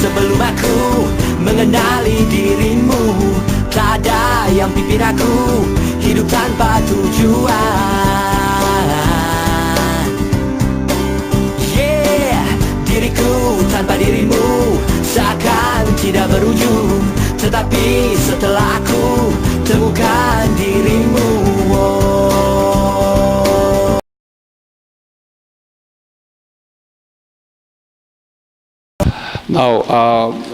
sebelum aku mengenali dirimu. Tak ada yang pimpin aku hidup tanpa tujuan. Yeah, diriku tanpa dirimu seakan tidak berujung. Tetapi setelah aku temukan dirimu, Now,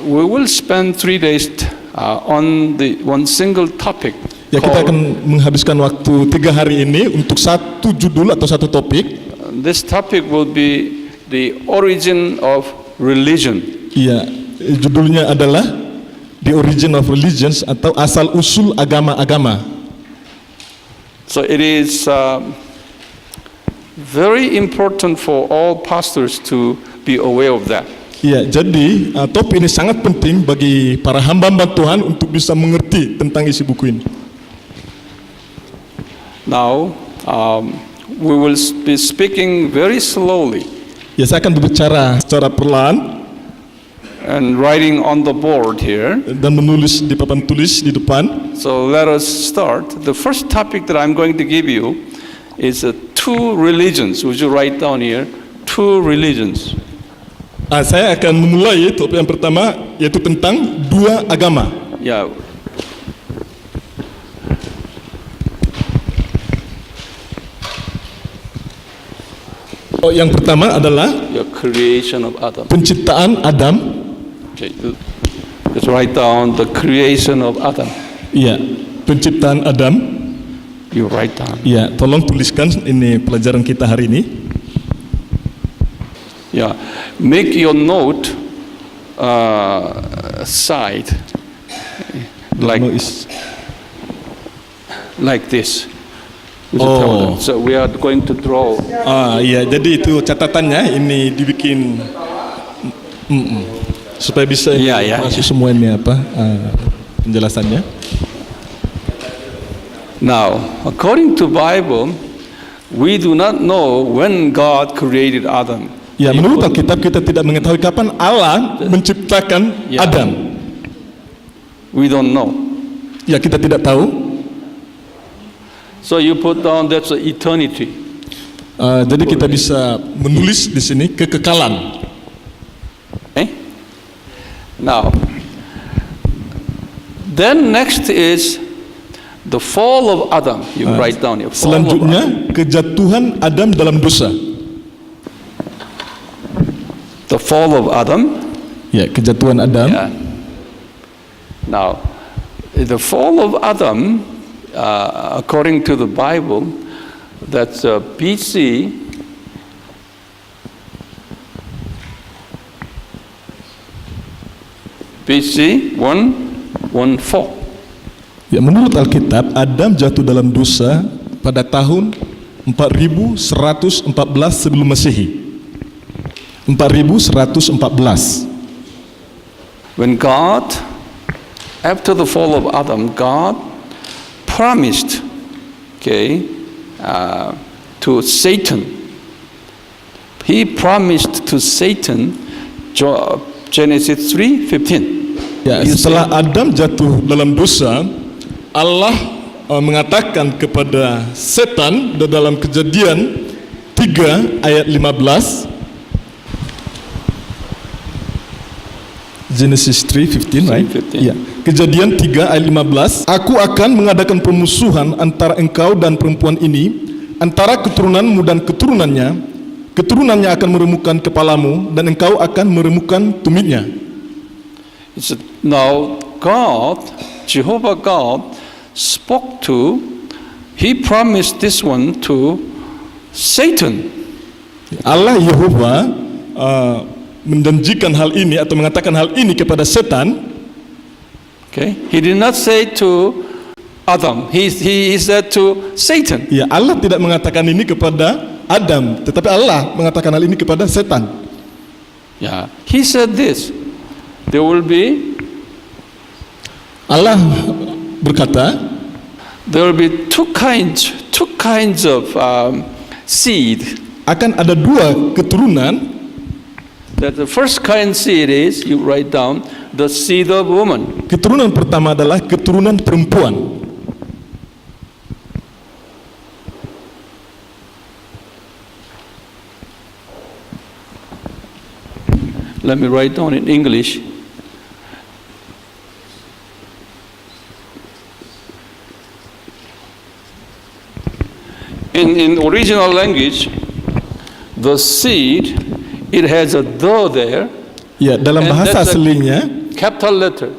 we will spend 3 days on the one single topic. Ya, kita akan menghabiskan waktu 3 hari ini untuk satu judul atau satu topik. This topic will be the origin of religion. Ya, judulnya adalah The Origin of Religions atau asal usul agama-agama. So it is very important for all pastors to be aware of that. Ya, jadi topik ini sangat penting bagi para hamba-hamba Tuhan untuk bisa mengerti tentang isi buku ini. Now, we will be speaking very slowly Ya, saya akan berbicara secara perlahan and writing on the board here. dan menulis di papan tulis di depan. So let us start. The first topic that I'm going to give you is two religions. Would you write down here? Two religions. Saya akan memulai topik yang pertama, yaitu tentang dua agama. Yeah. Yang pertama adalah The creation of Adam. penciptaan Adam. Okay. Let's write down the creation of Adam. Ya, penciptaan Adam. You write down. Ya, tolong tuliskan ini pelajaran kita hari ini. Yeah. Make your note side like this. Oh. So we are going to draw. Ya, jadi itu catatannya ini dibikin supaya bisa masuk semua ini penjelasannya. Now, according to Bible, we do not know when God created Adam. Ya, menurut Alkitab kita tidak mengetahui kapan Allah menciptakan Adam. We don't know. Ya, kita tidak tahu. So you put down that's eternity. Jadi kita bisa menulis di sini kekekalan. Okay? Now, then next is the fall of Adam. You write down here. Selanjutnya kejatuhan Adam dalam dosa. The fall of Adam. Ya, kejatuhan Adam. Yeah. Now, the fall of Adam, according to the Bible, that's BC 114. Ya, menurut Alkitab Adam jatuh dalam dosa pada tahun 4114 sebelum Masehi. 4114. When God, after the fall of Adam, God promised, to Satan. He promised to Satan, Genesis 3:15. Ya, setelah Adam jatuh dalam dosa, Allah mengatakan kepada setan dalam Kejadian 3 ayat 15. Genesis 3:15, right? 3:15. Ya. Kejadian 3 ayat 15. Aku akan mengadakan permusuhan antara engkau dan perempuan ini, antara keturunanmu dan keturunannya. Keturunannya akan meremukkan kepalamu dan engkau akan meremukkan tumitnya. Now God, Jehovah God, spoke to, He promised this one to Satan. Allah Yehova menjanjikan hal ini atau mengatakan hal ini kepada setan. He did not say to Adam. He said to Satan. Ya, Allah tidak mengatakan ini kepada Adam, tetapi Allah mengatakan hal ini kepada setan. Yeah. He said this. There will be. Allah berkata, there will be two kinds of seed. Akan ada dua keturunan. That the first kind seed is, you write down, the seed of woman. Keturunan pertama adalah keturunan perempuan. Let me write down in English. In original language, the seed, it has a the there, Ya, dalam and bahasa that's a aslinya, capital letter.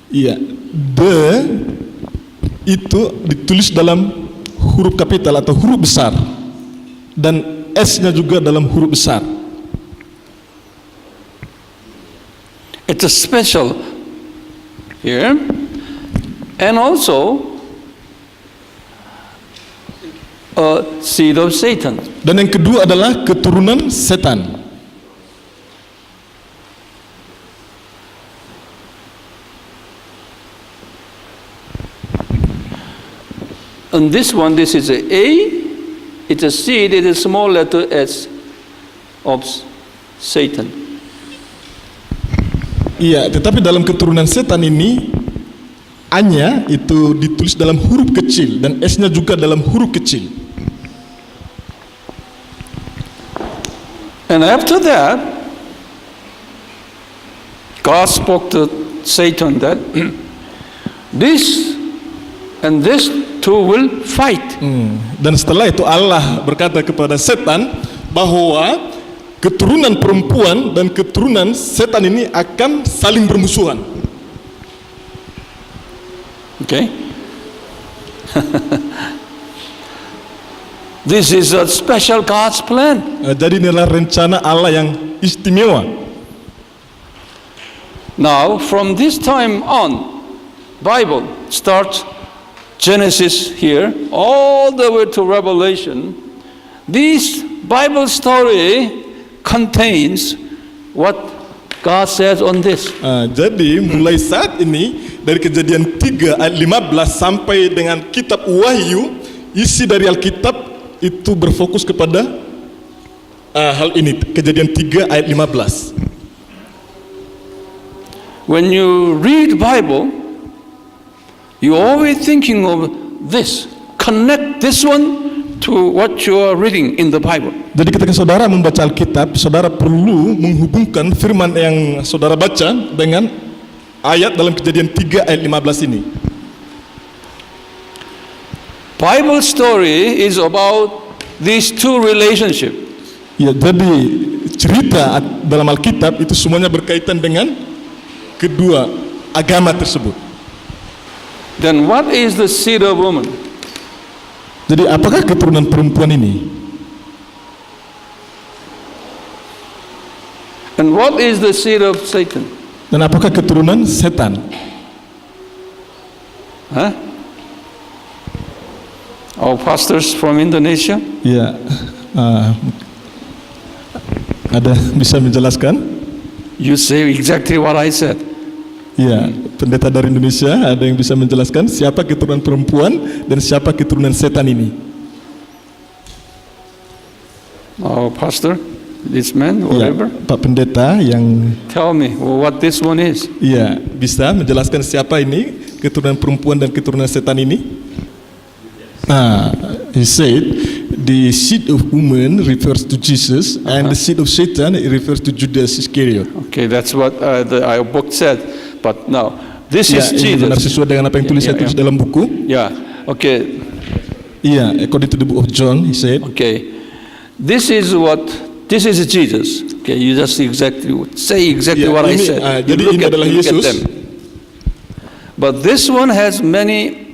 ya, the itu ditulis dalam huruf kapital atau huruf besar, dan S-nya juga dalam huruf besar. It's a special here, and also a seed of Satan. Dan yang kedua adalah keturunan setan. And this one, this is a A, it's a seed, it is small letter S of Satan. Iya, tetapi dalam keturunan setan ini A-nya itu ditulis dalam huruf kecil dan S-nya juga dalam huruf kecil. And after that, God spoke to Satan that this and this two will fight. Dan setelah itu Allah berkata kepada setan bahwa keturunan perempuan dan keturunan setan ini akan saling bermusuhan. Okay? This is a special God's plan. Jadi inilah rencana Allah yang istimewa. Now, from this time on, Bible starts Genesis here, all the way to Revelation. This Bible story contains what God says on this. Jadi mulai saat ini dari Kejadian 3 ayat 15 sampai dengan kitab Wahyu, isi dari Alkitab itu berfokus kepada hal ini. Kejadian 3 ayat 15. When you read Bible, you always thinking of this. Connect this one to what you are reading in the Bible. Jadi ketika saudara membaca Alkitab, saudara perlu menghubungkan firman yang saudara baca dengan ayat dalam Kejadian 3 ayat 15 ini. Bible story is about these two relationships. Ya, jadi cerita dalam Alkitab itu semuanya berkaitan dengan kedua agama tersebut. Then what is the seed of woman? Jadi apakah keturunan perempuan ini? And what is the seed of Satan? Dan apakah keturunan setan? Huh? Our pastors from Indonesia? Ya, ada bisa menjelaskan? You say exactly what I said. Ya, pendeta dari Indonesia, ada yang bisa menjelaskan siapa keturunan perempuan dan siapa keturunan setan ini? Our pastor, this man, Ya, whatever. Pak Pendeta yang Tell me what this one is. ya bisa menjelaskan siapa ini keturunan perempuan dan keturunan setan ini? He said the seed of woman refers to Jesus and the seed of Satan it refers to Judas Iscariot. Okay, that's what our book said. But now, this Ya, is ini benar Jesus. sesuai dengan apa yang saya tulis dalam buku. Yeah, okay, Iya, according to the book of John, he said. okay. This is Jesus. Okay, you just say exactly Ya, what I ini, said. You jadi ini adalah look at Yesus. them. But this one has many.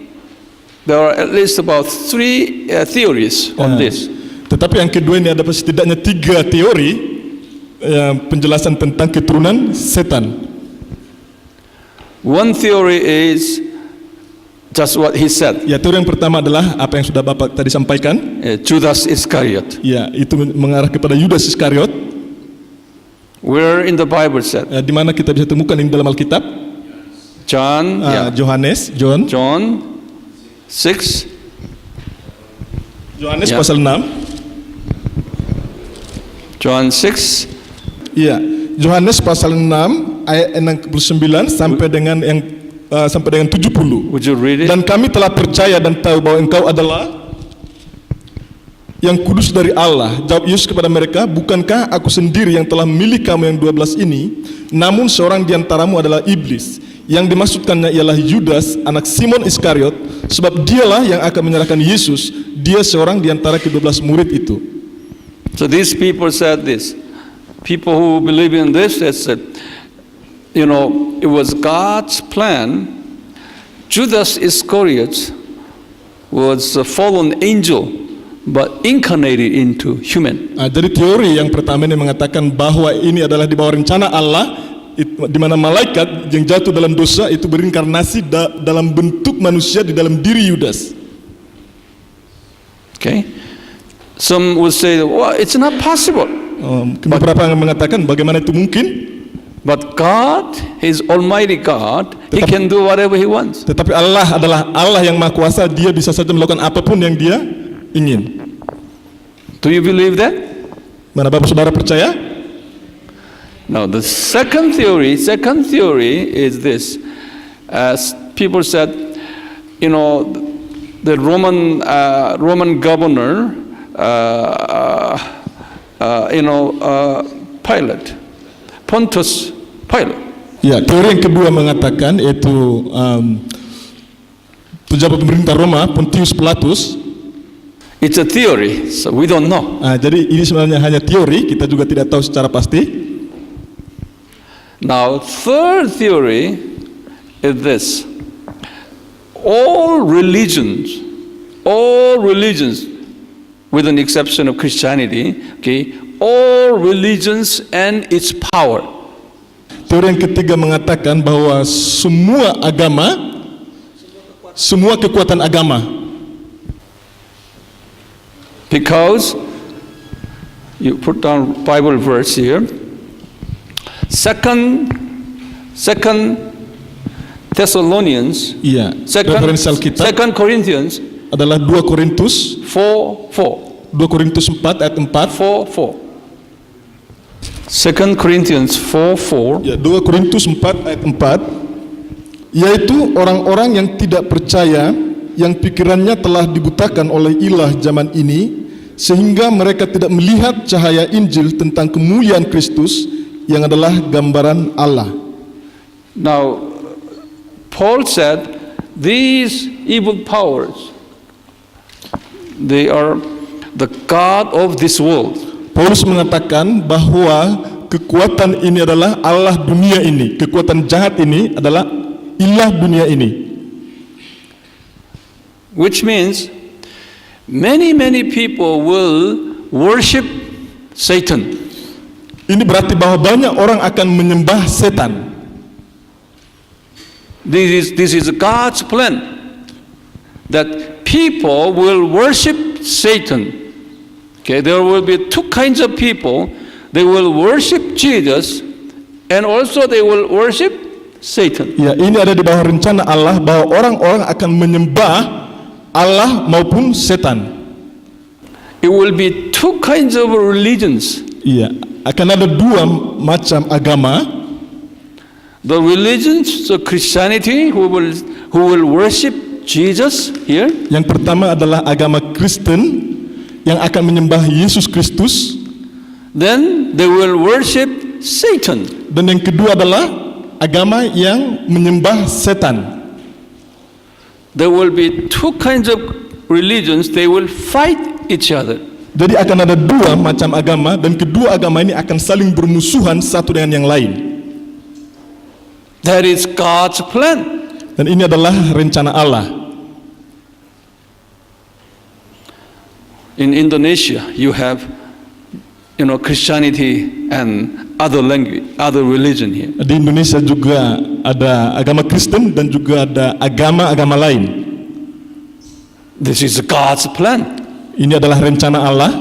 There are at least about 3 theories on this. Tetapi yang kedua ini ada setidaknya 3 teori penjelasan tentang keturunan setan. One theory is just what he said. Ya, teori yang pertama adalah apa yang sudah Bapak tadi sampaikan. Judas Iscariot. Ya, itu mengarah kepada Yudas Iskariot. Where in the Bible said? Di mana kita bisa temukan ini dalam Alkitab? John. John 6. Yohanes Ya. pasal 6. John 6. Iya, Yohanes pasal 6 ayat 69 sampai dengan 70. Would you read it? Dan kami telah percaya dan tahu bahwa engkau adalah yang kudus dari Allah. Jawab Yesus kepada mereka, bukankah aku sendiri yang telah memilih kamu yang 12 ini? Namun seorang di antaramu adalah iblis. Yang dimaksudkannya ialah Yudas, anak Simon Iskariot, sebab dialah yang akan menyerahkan Yesus. Dia seorang di antara ke-12 murid itu. So these people said this. People who believe in this, they said, you know, it was God's plan. Judas Iscariot was a fallen angel, but incarnated into human. Jadi teori yang pertama ini mengatakan bahwa ini adalah di bawah rencana Allah, di mana malaikat yang jatuh dalam dosa itu berinkarnasi dalam bentuk manusia di dalam diri Yudas. Okay? Some would say, well, it's not possible. Beberapa yang mengatakan bagaimana itu mungkin? But God, His Almighty God, He can do whatever He wants. Tetapi Allah adalah Allah yang Maha Kuasa, Dia bisa saja melakukan apapun yang Dia ingin. Do you believe that? Mana Bapak Saudara percaya? Now the second theory is this. As people said, you know, the Roman governor, Pilate, Pontius Pilate. Ya, teori yang kedua mengatakan yaitu pejabat pemerintah Roma, Pontius Pilatus. It's a theory, so we don't know. Jadi ini sebenarnya hanya teori, kita juga tidak tahu secara pasti. Now, third theory is this. All religions, with an exception of Christianity, okay, all religions and its power. Teori yang ketiga mengatakan bahwa semua agama, semua kekuatan agama. Because you put down Bible verse here. Second Thessalonians, referensi Alkitab Second Corinthians adalah 2 Korintus 4:4. 2 Korintus 4 ayat 4. 4:4. Second Corinthians 4:4. Ya, 2 Korintus 4 ayat 4, yaitu orang-orang yang tidak percaya, yang pikirannya telah dibutakan oleh ilah zaman ini, sehingga mereka tidak melihat cahaya Injil tentang kemuliaan Kristus yang adalah gambaran Allah. Now, Paul said these evil powers, they are the god of this world. Paulus mengatakan bahwa kekuatan ini adalah Allah dunia ini, kekuatan jahat ini adalah ilah dunia ini. Which means many people will worship Satan. Ini berarti bahwa banyak orang akan menyembah setan. This is God's plan, that people will worship Satan. Okay, there will be two kinds of people. They will worship Jesus, and also they will worship Satan. Ya, ini ada di bawah rencana Allah bahwa orang-orang akan menyembah Allah maupun setan. It will be two kinds of religions. Iya, akan ada 2 macam agama. The religions, so Christianity, who will worship Jesus here. Yang pertama adalah agama Kristen yang akan menyembah Yesus Kristus. Then they will worship Satan. Dan yang kedua adalah agama yang menyembah setan. There will be two kinds of religions. They will fight each other. Jadi akan ada 2 macam agama, dan kedua agama ini akan saling bermusuhan satu dengan yang lain. That is God's plan. Dan ini adalah rencana Allah. In Indonesia, you have, Christianity and other language, other religion here. Di Indonesia juga ada agama Kristen dan juga ada agama-agama lain. This is God's plan. Ini adalah rencana Allah.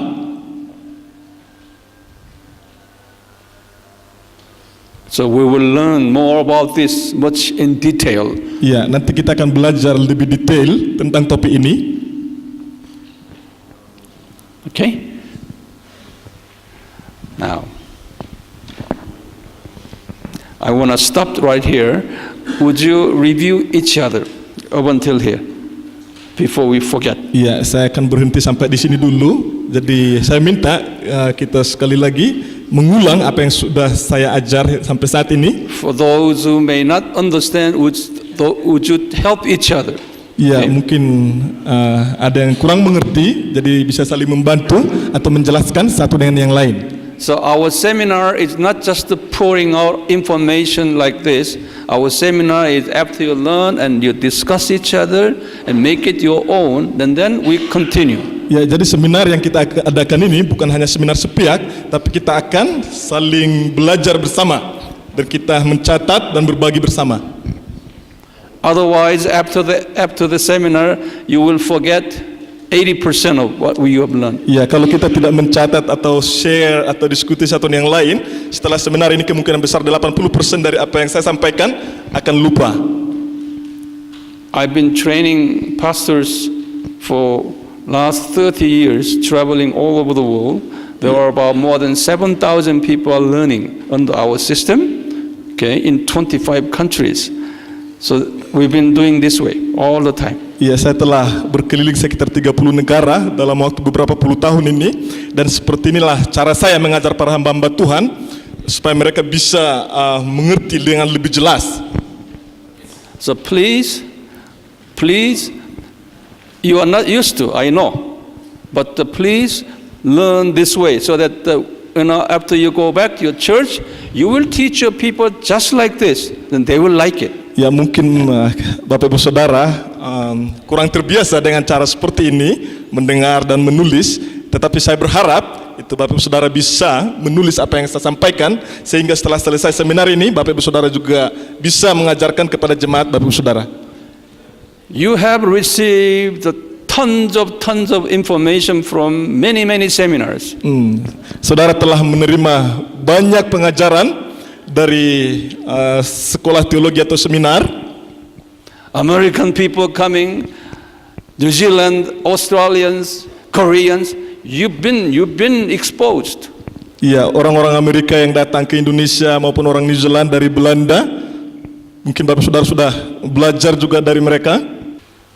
So we will learn more about this much in detail. Ya, nanti kita akan belajar lebih detail tentang topik ini. Okay? Now, I want to stop right here. Would you review each other up until here before we forget? Ya, saya akan berhenti sampai di sini dulu. Jadi saya minta kita sekali lagi mengulang apa yang sudah saya ajar sampai saat ini. For those who may not understand, would you help each other? Ya, mungkin ada yang kurang mengerti, jadi bisa saling membantu atau menjelaskan satu dengan yang lain. So our seminar is not just pouring out information like this. Our seminar is after you learn and you discuss each other and make it your own, and then we continue. Ya, jadi seminar yang kita adakan ini bukan hanya seminar sepihak, tapi kita akan saling belajar bersama dan kita mencatat dan berbagi bersama. Otherwise, after the seminar, you will forget 80% of what we have learned. Ya, kalau kita tidak mencatat atau share atau diskusi satu dengan yang lain, setelah seminar ini kemungkinan besar 80% dari apa yang saya sampaikan akan lupa. I've been training pastors for last 30 years, traveling all over the world. There are about more than 7,000 people are learning under our system, okay, in 25 countries. So we've been doing this way all the time. Ya, saya telah berkeliling sekitar 30 negara dalam waktu beberapa puluh tahun ini, dan seperti inilah cara saya mengajar para hamba-hamba Tuhan supaya mereka bisa mengerti dengan lebih jelas. So please, you are not used to, I know, but please learn this way so that after you go back to your church, you will teach your people just like this, then they will like it. Ya, mungkin Bapak Ibu Saudara kurang terbiasa dengan cara seperti ini, mendengar dan menulis, tetapi saya berharap itu Bapak Ibu Saudara bisa menulis apa yang saya sampaikan, sehingga setelah selesai seminar ini Bapak Ibu Saudara juga bisa mengajarkan kepada jemaat Bapak Ibu Saudara. You have received tons of information from many seminars. Saudara telah menerima banyak pengajaran dari sekolah teologi atau seminar. American people coming, New Zealand, Australians, Koreans, you've been exposed. Ya, orang-orang Amerika yang datang ke Indonesia maupun orang New Zealand dari Belanda, mungkin Bapak Saudara sudah belajar juga dari mereka.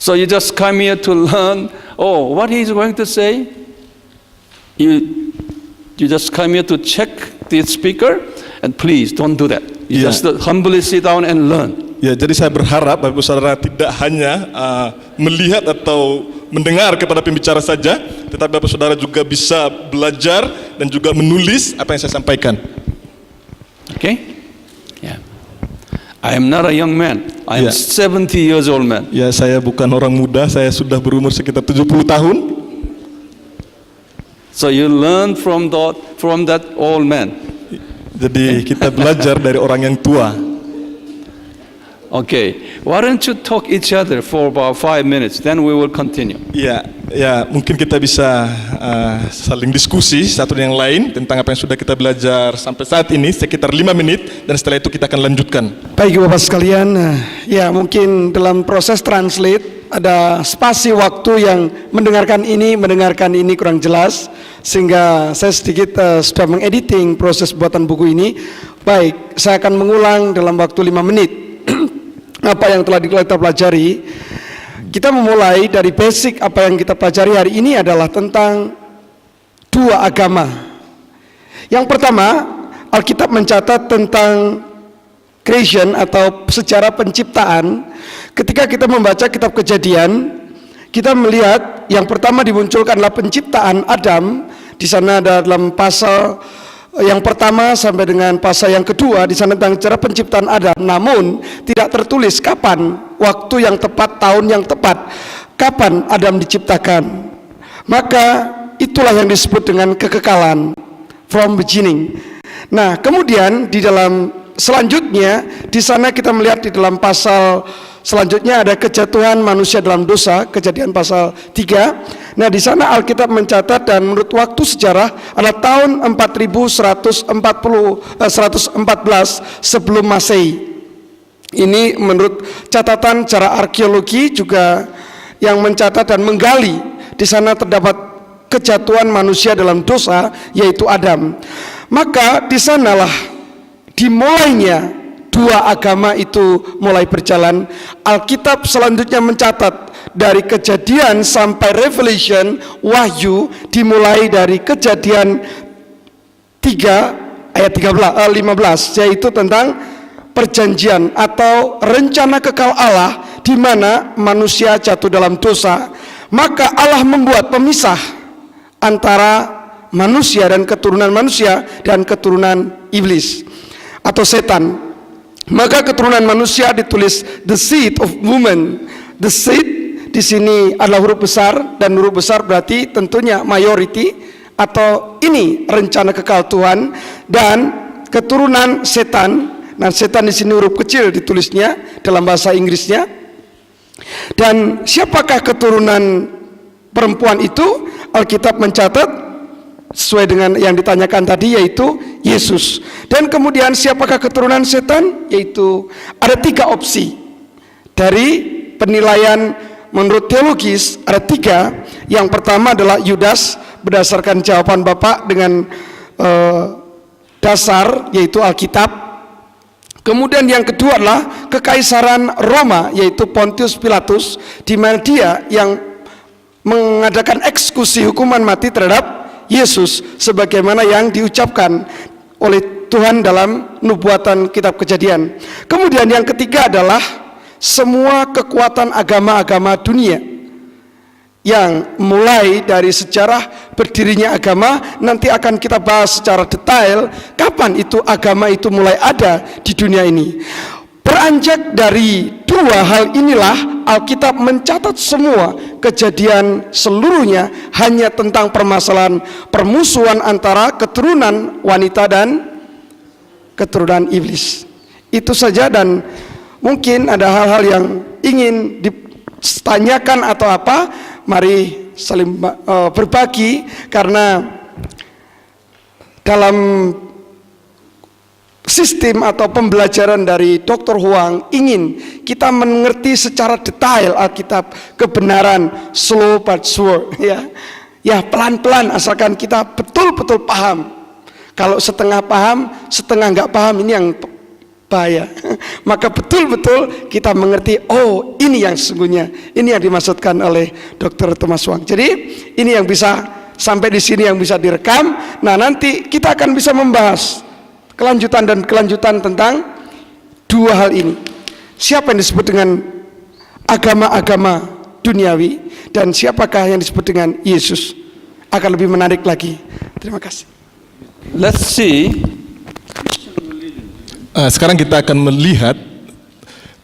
So you just come here to learn, what he's going to say. You just come here to check the speaker, and please don't do that. You just humbly sit down and learn. Ya, jadi saya berharap Bapak Saudara tidak hanya melihat atau mendengar kepada pembicara saja, tetapi Bapak Saudara juga bisa belajar dan juga menulis apa yang saya sampaikan. Okay? Yeah. I am not a young man. I am 70 years old man. Ya, saya bukan orang muda, saya sudah berumur sekitar 70 tahun. So you learn from that old man. Jadi kita belajar dari orang yang tua. Okay, why don't you talk each other for about 5 minutes, then we will continue. Ya, mungkin kita bisa saling diskusi satu dengan yang lain tentang apa yang sudah kita belajar sampai saat ini sekitar 5 menit, dan setelah itu kita akan lanjutkan. Baik Bapak sekalian, ya mungkin dalam proses translate ada spasi waktu yang mendengarkan ini kurang jelas, sehingga saya sedikit sudah mengediting proses buatan buku ini. Baik, saya akan mengulang dalam waktu 5 menit apa yang telah kita pelajari. Kita memulai dari basic. Apa yang kita pelajari hari ini adalah tentang dua agama. Yang pertama, Alkitab mencatat tentang creation atau sejarah penciptaan. Ketika kita membaca kitab Kejadian, kita melihat yang pertama dimunculkan adalah penciptaan Adam. Di sana ada dalam pasal yang pertama sampai dengan pasal yang kedua, di sana tentang cara penciptaan Adam. Namun tidak tertulis kapan, waktu yang tepat, tahun yang tepat, kapan Adam diciptakan. Maka itulah yang disebut dengan kekekalan, from beginning. Nah, kemudian di dalam selanjutnya, di sana kita melihat di dalam pasal selanjutnya ada kejatuhan manusia dalam dosa, Kejadian pasal 3. Nah, di sana Alkitab mencatat, dan menurut waktu sejarah adalah tahun 4114 sebelum Masehi. Ini menurut catatan cara arkeologi juga yang mencatat dan menggali. Di sana terdapat kejatuhan manusia dalam dosa, yaitu Adam. Maka di sanalah dimulainya dua agama itu mulai berjalan. Alkitab selanjutnya mencatat dari Kejadian sampai Revelation, Wahyu dimulai dari Kejadian 3 ayat 15, yaitu tentang perjanjian atau rencana kekal Allah di mana manusia jatuh dalam dosa. Maka Allah membuat pemisah antara manusia dan keturunan iblis atau setan. Maka keturunan manusia ditulis the seed of woman. The seed di sini adalah huruf besar, dan huruf besar berarti tentunya majority, atau ini rencana kekal Tuhan. Dan keturunan setan, nah setan di sini huruf kecil ditulisnya dalam bahasa Inggrisnya. Dan siapakah keturunan perempuan itu? Alkitab mencatat sesuai dengan yang ditanyakan tadi, yaitu Yesus. Dan kemudian siapakah keturunan setan? Yaitu ada 3 opsi. Dari penilaian menurut teologis ada 3. Yang pertama adalah Yudas, berdasarkan jawaban Bapak dengan dasar yaitu Alkitab. Kemudian yang kedua adalah Kekaisaran Roma, yaitu Pontius Pilatus, di mana dia yang mengadakan eksekusi hukuman mati terhadap Yesus sebagaimana yang diucapkan oleh Tuhan dalam nubuatan kitab Kejadian. Kemudian yang ketiga adalah semua kekuatan agama-agama dunia, yang mulai dari sejarah berdirinya agama. Nanti akan kita bahas secara detail kapan itu agama itu mulai ada di dunia ini. Beranjak dari 2 hal inilah Alkitab mencatat semua kejadian seluruhnya hanya tentang permasalahan permusuhan antara keturunan wanita dan keturunan iblis. Itu saja, dan mungkin ada hal-hal yang ingin ditanyakan atau apa. Mari saling berbagi, karena dalam sistem atau pembelajaran dari Dr. Huang ingin kita mengerti secara detail Alkitab, kebenaran, slow but sure, ya pelan-pelan, asalkan kita betul-betul paham. Kalau setengah paham, setengah nggak paham, ini yang bahaya. Maka betul-betul kita mengerti, oh ini yang sesungguhnya, ini yang dimaksudkan oleh Dr. Thomas Huang. Jadi ini yang bisa sampai di sini yang bisa direkam. Nah, nanti kita akan bisa membahas kelanjutan tentang 2 hal ini. Siapa yang disebut dengan agama-agama duniawi, dan siapakah yang disebut dengan Yesus? Akan lebih menarik lagi. Terima kasih. Let's see. Sekarang kita akan melihat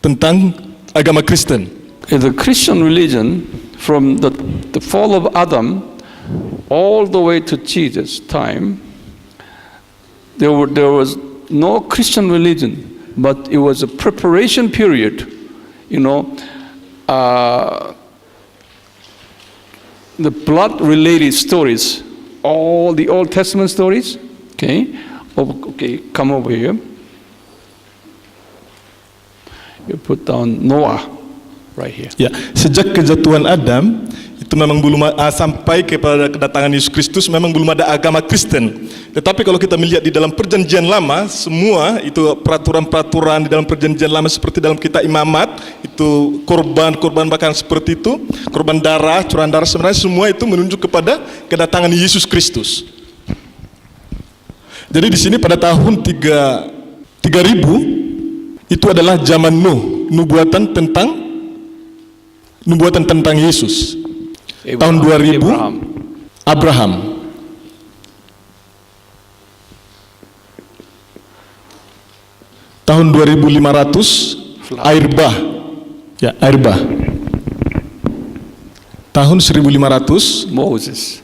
tentang agama Kristen. The Christian religion, from the fall of Adam all the way to Jesus' time, there was no Christian religion, but it was a preparation period. The blood-related stories, all the Old Testament stories. Okay, come over here. You put down Noah right here. Ya, sejak kejatuhan Adam itu memang belum sampai kepada kedatangan Yesus Kristus, memang belum ada agama Kristen. Tetapi kalau kita melihat di dalam perjanjian lama, semua itu peraturan-peraturan di dalam perjanjian lama seperti dalam kitab Imamat, itu korban bahkan seperti itu, korban darah, curahan darah, sebenarnya semua itu menunjuk kepada kedatangan Yesus Kristus. Jadi di sini pada tahun 3000 itu adalah zaman Nuh, nubuatan tentang Yesus. Tahun 2000 Abraham. Tahun 2500 air bah. Ya, air bah. Tahun 1500 Moses.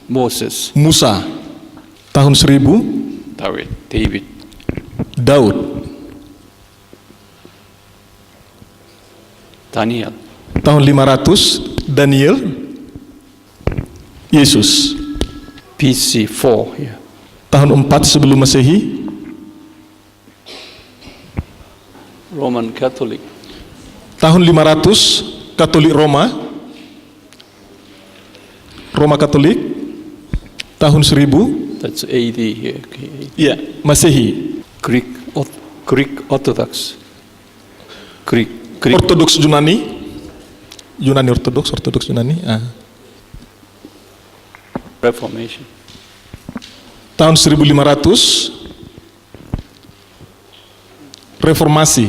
Musa. Tahun 1000 Daud. Daniel. Tahun 500 Daniel. Yesus. BC 4 here. Tahun 4 sebelum Masehi Roman Catholic. Tahun 500 Katolik Roma Katolik. Tahun 1000 That's AD here. Okay. ya Masehi. Greek Orthodox. Greek. Ortodoks Yunani. Yunani Ortodoks Yunani. Reformation. Tahun 1500 Reformasi.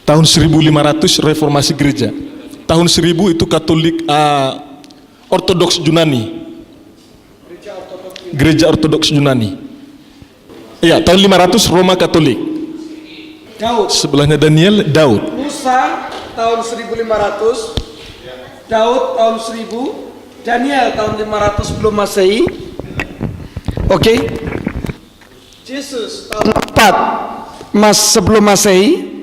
Tahun 1500 Reformasi gereja. Tahun 1000 itu Katolik Ortodoks Yunani. Gereja Ortodoks Yunani. Iya, tahun 500 Roma Katolik. Daud. Sebelahnya Daniel, Daud. Musa tahun 1500, Daud tahun 1000, Daniel tahun 500 sebelum Masehi. Oke. Yesus tahun 4 sebelum Masehi.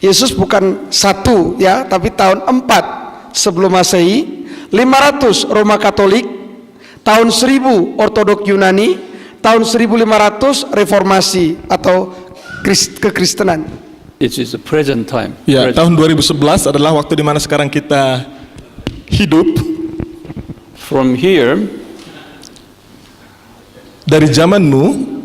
Yesus bukan 1 ya, tapi tahun 4 sebelum Masehi. 500 Roma Katolik, tahun 1000 Ortodoks Yunani, tahun 1500 Reformasi atau kekristenan. It is the present time. Ya, tahun 2011 adalah waktu di mana sekarang kita hidup. From here, dari zaman Nuh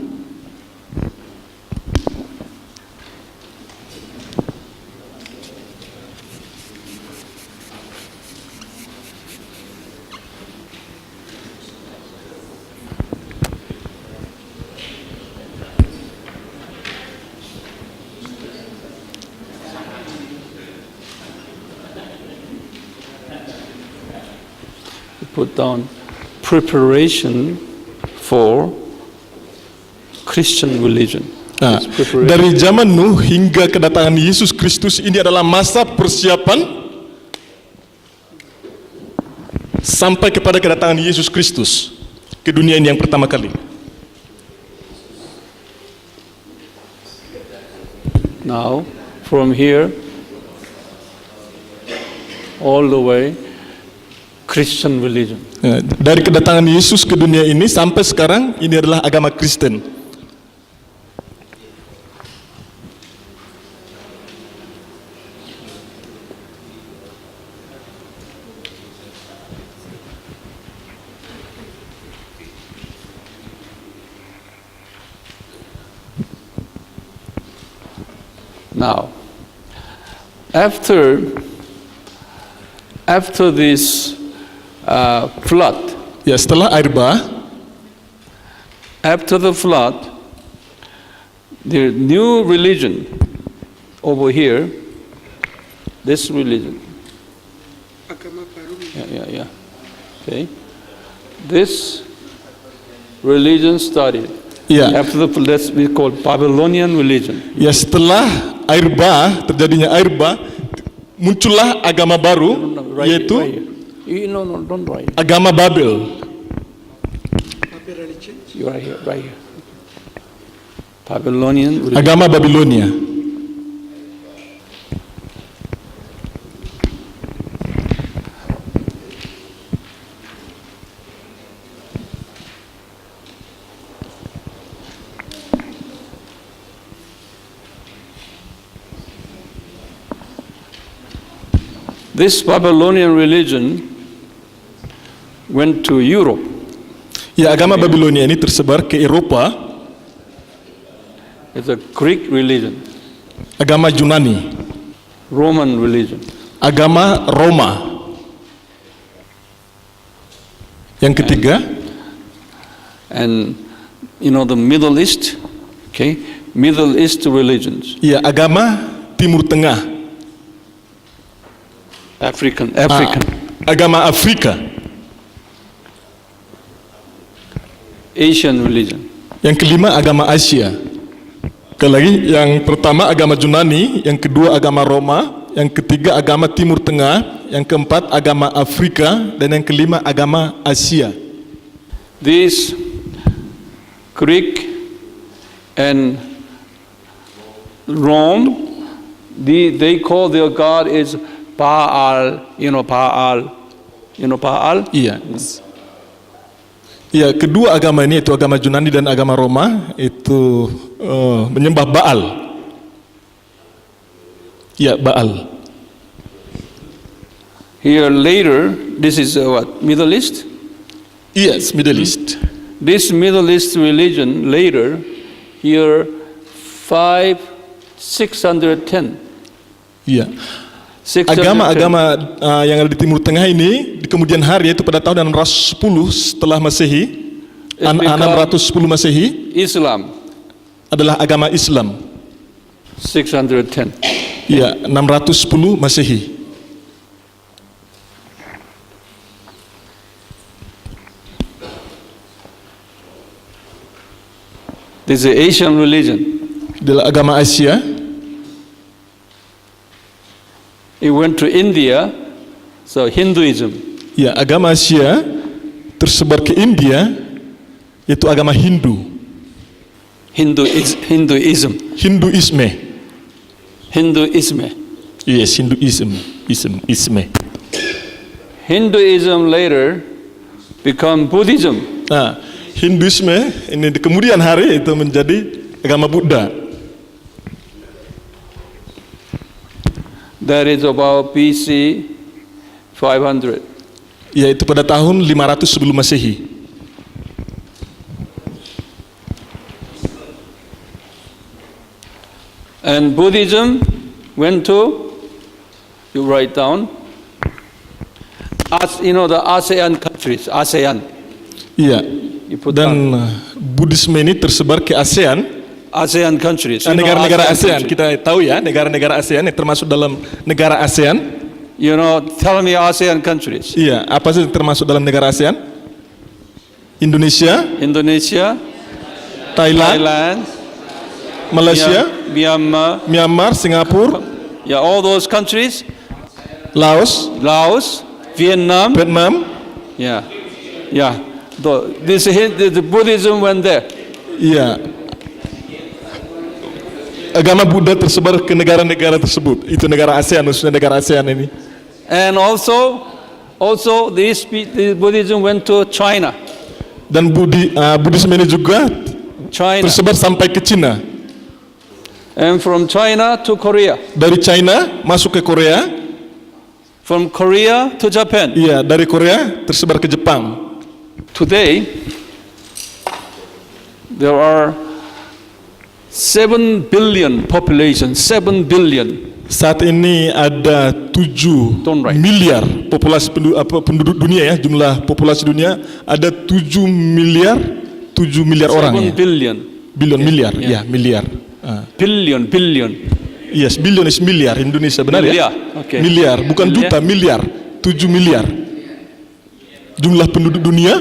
put down preparation for Christian religion. Nah, It's preparation. dari zaman Nuh hingga kedatangan Yesus Kristus ini adalah masa persiapan sampai kepada kedatangan Yesus Kristus ke dunia ini yang pertama kali. Now, from here, all the way, Christian religion. Nah, dari kedatangan Yesus ke dunia ini sampai sekarang ini adalah agama Kristen. Now, after this flood, Ya, setelah air bah, after the flood, the new religion over here, this religion. Yeah. Okay. This religion started. ya, After the flood, we call Babylonian religion. ya setelah air bah, terjadinya air bah, muncullah agama baru, yaitu Right here. No, don't write. agama Babel. You are here, right here. Babylonian religion. Agama Babilonia. This Babylonian religion went to Europe. Ya, agama Babilonia ini tersebar ke Eropa. It's a Greek religion, Agama Yunani, Roman religion. agama Roma. Yang ketiga, And the Middle East, okay, Middle East religions, ya agama Timur Tengah, African. agama Afrika. Asian religion. Yang kelima agama Asia. Sekali lagi, yang pertama agama Yunani, yang kedua agama Roma, yang ketiga agama Timur Tengah, yang keempat agama Afrika, dan yang kelima agama Asia. These Greek and Rome, they call their god is Baal. Baal. Iya. Iya, kedua agama ini, yaitu agama Yunani dan agama Roma, itu menyembah Baal. Iya, Baal. Here later, this is what? Middle East? Yes, Middle East. This Middle East religion later, here 610. Iya. 610. Agama-agama yang ada di Timur Tengah ini di kemudian hari, yaitu pada tahun 610 setelah Masehi, 610 Masehi, Islam, adalah agama Islam. 610. Iya, 610 Masehi. This is Asian religion. Adalah agama Asia. It went to India, so Hinduism. Ya, agama Asia tersebar ke India, yaitu agama Hindu. Hinduism. Hinduisme. Yes, Hinduism. Hinduism later become Buddhism. Nah, Hinduisme ini di kemudian hari itu menjadi agama Buddha. That is about BC 500. Yaitu pada tahun 500 sebelum Masehi. And Buddhism went to, you write down, the ASEAN countries, ASEAN. Iya. You put Dan down. Buddhisme ini tersebar ke ASEAN. ASEAN countries. You know Negara-negara ASEAN, countries. kita tahu ya, negara-negara ASEAN yang termasuk dalam negara ASEAN. You know, tell me ASEAN countries. Iya, apa sih yang termasuk dalam negara ASEAN? Indonesia, Indonesia, Thailand, Thailand, Malaysia, Myanmar, Myanmar, Singapura, yeah, all those countries, Laos, Laos, Vietnam, Vietnam. yeah. The Buddhism went there. Iya. Agama Buddha tersebar ke negara-negara tersebut. Itu negara ASEAN, khususnya negara ASEAN ini. And also the Buddhism went to China. Dan Buddhisme ini juga China. tersebar sampai ke Cina. And from China to Korea. Dari China masuk ke Korea. From Korea to Japan. Iya, dari Korea tersebar ke Jepang. Today, there are 7 billion population, 7 billion. Saat ini ada 7 Don't write. miliar populasi penduduk dunia ya, jumlah populasi dunia ada 7 miliar orang 7 ya. billion. Billion, miliar, Yeah. ya, miliar. Billion. Yes, billion is miliar Indonesia, benar Miliar, ya? oke. Miliar, bukan Miliar. juta, miliar. 7 miliar. Jumlah penduduk dunia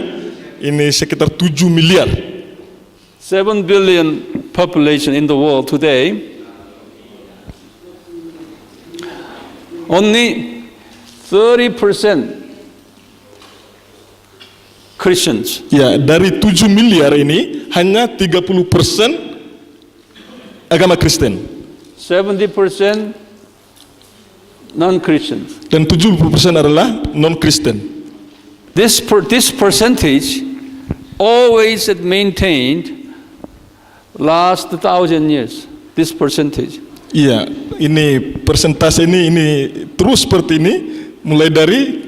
ini sekitar 7 miliar. 7 billion population in the world today. Only 30% Christians. Ya, dari 7 miliar ini hanya 30% agama Kristen 70% non-Christians. dan 70% adalah non-Kristen. This percentage always maintained last 1,000 years. This percentage. Iya, ini persentase ini terus seperti ini mulai dari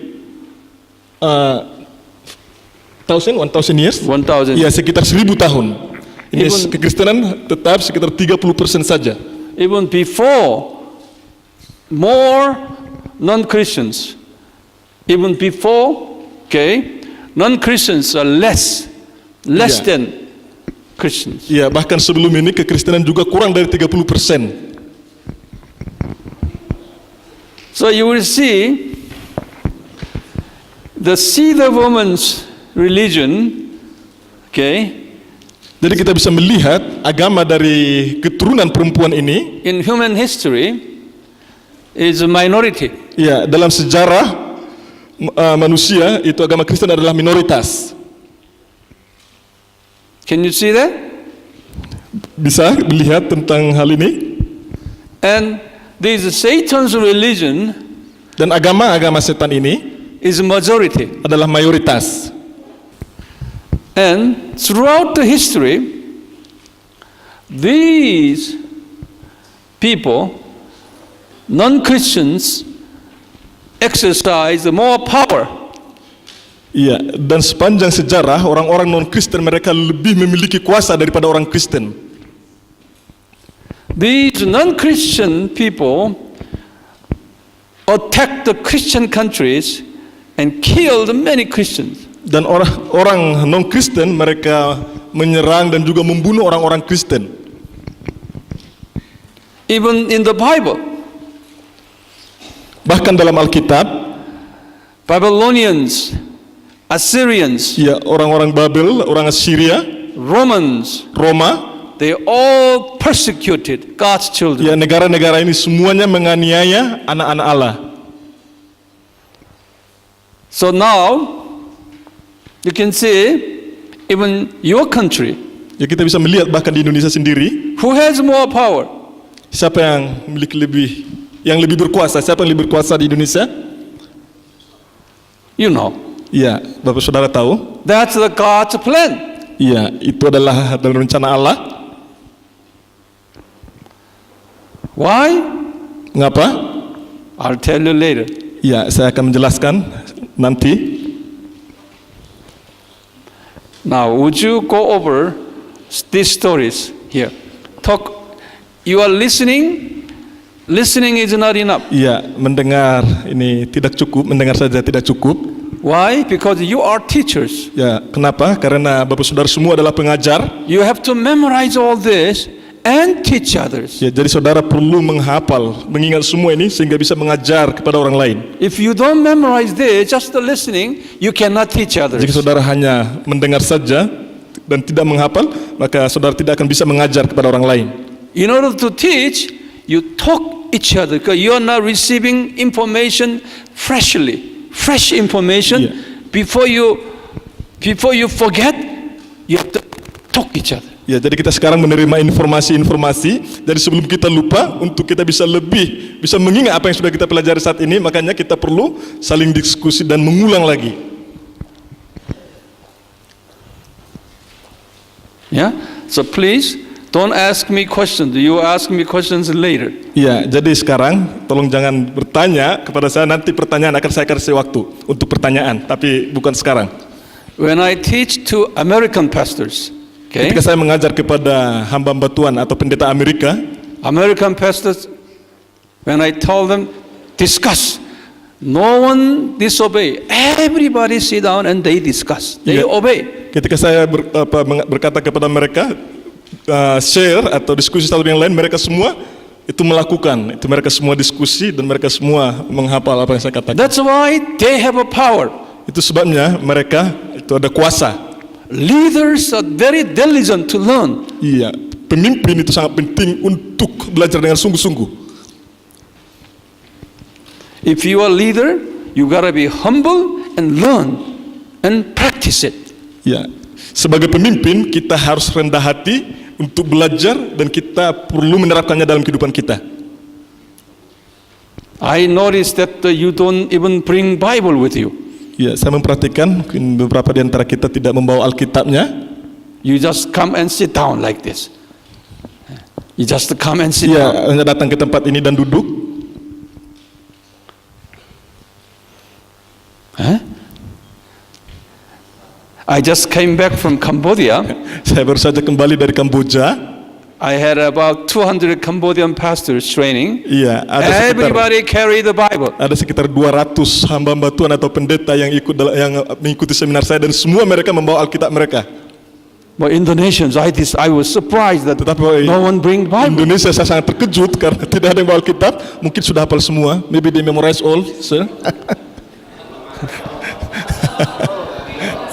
1,000 years. 1,000. Iya, sekitar 1.000 tahun. Ini Even- kekristenan tetap sekitar 30% saja. Even before, more non-Christians. Even before, non-Christians are less Yeah. than Christians. Iya, bahkan sebelum ini kekristenan juga kurang dari 30%. So you will see the seed of woman's religion, Jadi kita bisa melihat agama dari keturunan perempuan ini, in human history is a minority. ya, dalam sejarah manusia itu agama Kristen adalah minoritas. Can you see that? Bisa melihat tentang hal ini. And this Satan's religion Dan agama setan ini is a majority. adalah mayoritas. And throughout the history, these people, non-Christians, exercise more power. Iya, dan sepanjang sejarah orang-orang non-Kristen mereka lebih memiliki kuasa daripada orang Kristen. these non-Christian people attacked the Christian countries and killed many Christians. Dan orang non-Kristen mereka menyerang dan juga membunuh orang-orang Kristen. Even in the Bible, Bahkan dalam Alkitab, Babylonians, Assyrians, ya orang-orang Babel, orang Assyria, Romans, Roma, they all persecuted God's children. ya negara-negara ini semuanya menganiaya anak-anak Allah. So now you can see even your country, Ya kita bisa melihat bahkan di Indonesia sendiri, who has more power? siapa yang memiliki yang lebih berkuasa, siapa yang lebih berkuasa di Indonesia? You know, Ya, Bapak Saudara tahu? that's the God's plan. Ya, itu adalah dalam rencana Allah. Why? Mengapa? I'll tell you later. Ya, saya akan menjelaskan nanti. Now, would you go over these stories here? You are listening. Listening is not enough. Ya, mendengar ini tidak cukup, mendengar saja tidak cukup. Why? Because you are teachers. Ya, kenapa? Karena Bapak Saudara semua adalah pengajar. You have to memorize all this and teach others. Ya, jadi saudara perlu menghafal, mengingat semua ini sehingga bisa mengajar kepada orang lain. If you don't memorize this, just the listening, you cannot teach others. Jika saudara hanya mendengar saja dan tidak menghafal, maka saudara tidak akan bisa mengajar kepada orang lain. In order to teach, you talk each other because you are not receiving information fresh information. Yeah. Before you forget, you have to talk each other. Ya, jadi kita sekarang menerima informasi-informasi. Jadi sebelum kita lupa, untuk kita bisa mengingat apa yang sudah kita pelajari saat ini, makanya kita perlu saling diskusi dan mengulang lagi. Yeah. So please don't ask me questions. You ask me questions later. Ya, jadi sekarang tolong jangan bertanya kepada saya, nanti pertanyaan saya kasih waktu untuk pertanyaan, tapi bukan sekarang. When I teach to American pastors, okay? Ketika saya mengajar kepada hamba-hamba Tuhan atau pendeta American pastors, when I told them, discuss. No one disobey. Everybody sit down and they discuss. They Yeah. obey. ketika saya berkata kepada mereka, share atau diskusi satu dengan lain, mereka semua itu melakukan, itu mereka semua diskusi dan mereka semua menghafal apa yang saya katakan. That's why they have a power. Itu sebabnya mereka itu ada kuasa. Leaders are very diligent to learn. Iya, pemimpin itu sangat penting untuk belajar dengan sungguh-sungguh. If you are a leader, you gotta be humble and learn and practice it. Ya, sebagai pemimpin kita harus rendah hati untuk belajar dan kita perlu menerapkannya dalam kehidupan kita. I noticed that you don't even bring Bible with you. Ya, saya memperhatikan beberapa di antara kita tidak membawa Alkitabnya. You just come and sit down like this. You just come and sit Ya, down. hanya datang ke tempat ini dan duduk. Huh? I just came back from Cambodia. Saya baru saja kembali dari Kamboja. I had about 200 Cambodian pastors training. Iya, Everybody carry the Bible. ada sekitar 200 hamba-hamba Tuhan atau pendeta yang mengikuti seminar saya dan semua mereka membawa Alkitab mereka. But Indonesians, I was surprised that Tetapi no one bring Bible. Indonesia saya sangat terkejut karena tidak ada yang bawa Alkitab. Mungkin sudah hafal semua. Maybe they memorize all, sir.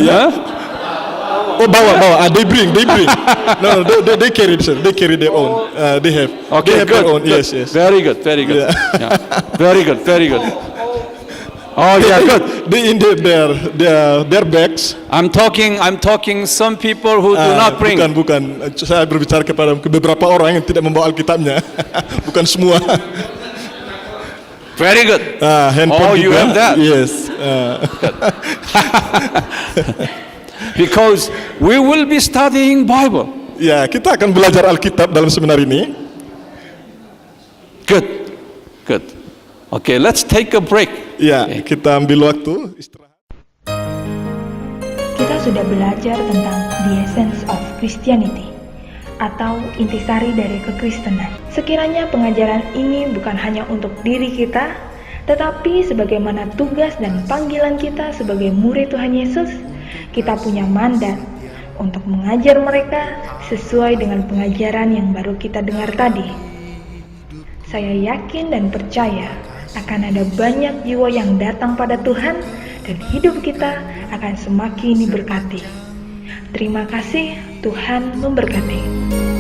Yeah? Oh, bawa. They bring. No, they carry, sir. They carry their own. They have. Okay, they have good. their own. Good. Yes. Very good. Yeah. Yeah. Very good. Oh yeah, good. They in their bags. I'm talking some people who do not bring. Bukan. Saya berbicara kepada beberapa orang yang tidak membawa Alkitabnya. Bukan semua. Very good. Handphone You juga. have that. Yes. Because we will be studying Bible. Ya, kita akan belajar Alkitab dalam seminar ini. Good. Okay, let's take a break. Ya, Okay. kita ambil waktu istirahat. Kita sudah belajar tentang the essence of Christianity. atau intisari dari kekristenan. Sekiranya pengajaran ini bukan hanya untuk diri kita, tetapi sebagaimana tugas dan panggilan kita sebagai murid Tuhan Yesus, kita punya mandat untuk mengajar mereka sesuai dengan pengajaran yang baru kita dengar tadi. Saya yakin dan percaya akan ada banyak jiwa yang datang pada Tuhan dan hidup kita akan semakin diberkati. Terima kasih, Tuhan memberkati.